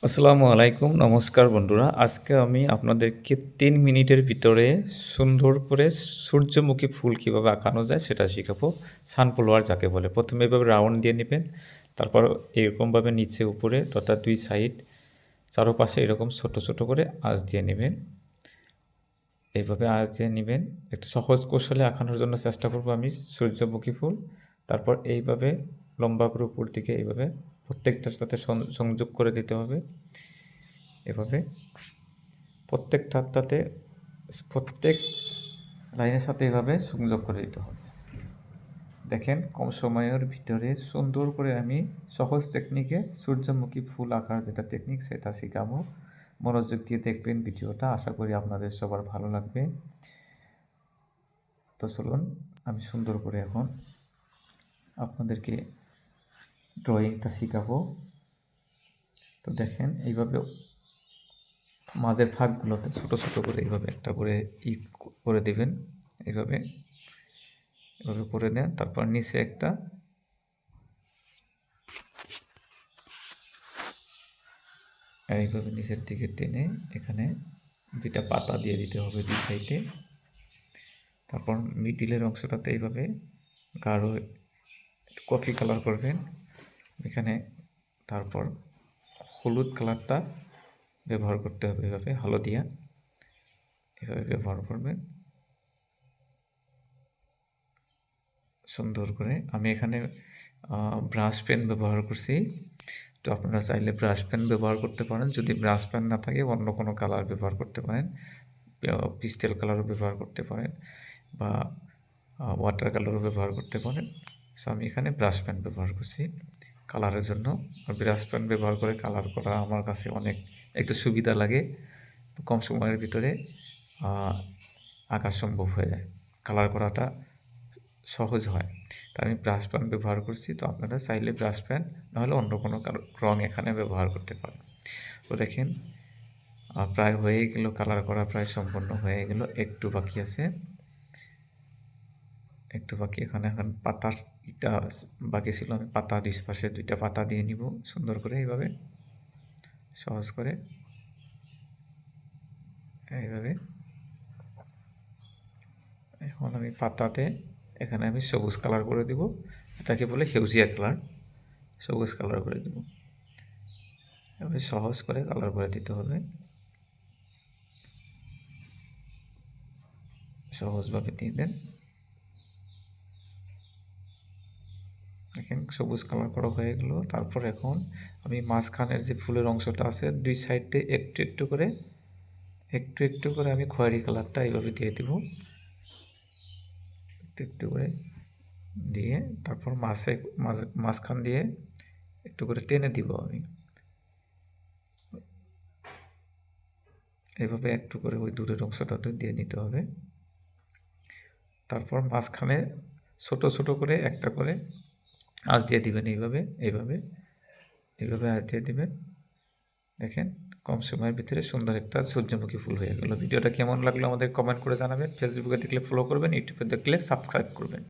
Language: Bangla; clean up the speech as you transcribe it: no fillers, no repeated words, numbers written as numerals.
আসসালামু আলাইকুম, নমস্কার বন্ধুরা। আজকে আমি আপনাদেরকে ৩ মিনিটের ভিতরে সুন্দর করে সূর্যমুখী ফুল কীভাবে আঁকানো যায় সেটা শিখাবো। সানফ্লাওয়ার যাকে বলে। প্রথমে এভাবে রাউন্ড দিয়ে নেবেন, তারপর এরকমভাবে নিচে উপরে তথা ২ সাইড চারপাশে এরকম ছোট ছোট করে আঁচ দিয়ে নেবেন। এইভাবে আঁচ দিয়ে নেবেন। একটু সহজ কৌশলে আঁকানোর জন্য চেষ্টা করব আমি সূর্যমুখী ফুল। তারপর এইভাবে লম্বা করে উপর দিকে এইভাবে প্রত্যেকটার সাথে সংযোগ করে দিতে হবে। এভাবে প্রত্যেকটাতে প্রত্যেক লাইনের সাথে এভাবে সংযোগ করে দিতে হবে। দেখেন কম সময়ের ভিতরে সুন্দর করে আমি সহজ টেকনিকে সূর্যমুখী ফুল আঁকার যেটা টেকনিক সেটা শেখাবো। মনোযোগ দিয়ে দেখবেন ভিডিওটা, আশা করি আপনাদের সবার ভালো লাগবে। তো চলুন আমি সুন্দর করে এখন আপনাদেরকে ড্রয়িংটা শেখাবো। তো দেখেন এইভাবে মাঝের ফাঁকগুলোতে ছোট ছোট করে এইভাবে একটা করে করে দেবেন। এইভাবে করে নেন। তারপর নিচে একটা এইভাবে নিচের দিকে টেনে এখানে 2টা পাতা দিয়ে দিতে হবে 2 সাইডে। তারপর মিডিলের অংশটাতে এইভাবে গাঢ় কফি কালার করবেন এখানে। তারপর হলুদ কালারটা ব্যবহার করতে হবে, এভাবে হলদিয়া এভাবে ব্যবহার করবেন সুন্দর করে। আমি এখানে ব্রাশ পেন ব্যবহার করছি। তো আপনারা চাইলে ব্রাশ পেন ব্যবহার করতে পারেন। যদি ব্রাশ পেন না থাকে অন্য কোনো কালার ব্যবহার করতে পারেন, পিস্টেল কালারও ব্যবহার করতে পারেন বা ওয়াটার কালারও ব্যবহার করতে পারেন। সো আমি এখানে ব্রাশ পেন ব্যবহার করছি কালারের জন্য। ব্রাশ পেন ব্যবহার করে কালার করা আমার কাছে অনেক একটু সুবিধা লাগে, কম সময়ের ভিতরে আঁকা সম্ভব হয়ে যায়, কালার করাটা সহজ হয়। তো আমি ব্রাশ পেন ব্যবহার করছি। তো আপনারা চাইলে ব্রাশ পেন নাহলে অন্য কোনো রং এখানে ব্যবহার করতে পারেন। তো দেখেন প্রায় হয়ে গেল, কালার করা প্রায় সম্পূর্ণ হয়ে গেল, একটু বাকি আছে, একটু বাকি। এখানে এখন পাতার ইটা বাকি ছিল, আমি পাতা পাশে 2টা পাতা দিয়ে নিব সুন্দর করে এইভাবে সহজ করে এইভাবে। এখন আমি পাতাতে এখানে আমি সবুজ কালার করে দিব, যেটাকে বলে হেউজিয়া কালার, সবুজ কালার করে দেব। এভাবে সহজ করে কালার করে দিতে হবে, সহজভাবে দিয়ে দেন। দেখেন সবুজ কালার করা হয়ে গেল। তারপর এখন আমি মাঝখানের যে ফুলের অংশটা আছে 2 সাইড দিয়ে একটু একটু করে আমি খয়েরি কালারটা এইভাবে দিয়ে দেব, একটু করে দিয়ে তারপর মাঝখান দিয়ে একটু করে টেনে দিব আমি এইভাবে, একটু করে ওই দূরের অংশটাতে দিয়ে নিতে হবে। তারপর মাঝখানে ছোট ছোট করে একটা করে আঁচ দিয়ে দিবেন, এইভাবে আঁচ দিয়ে দিবেন। দেখেন কম সময়ের ভিতরে সুন্দর একটা সূর্যমুখী ফুল হয়ে গেল। ভিডিওটা কেমন লাগলো আমাদের কমেন্ট করে জানাবেন। ফেসবুকে দেখলে ফলো করবেন, ইউটিউবে দেখলে সাবস্ক্রাইব করবেন।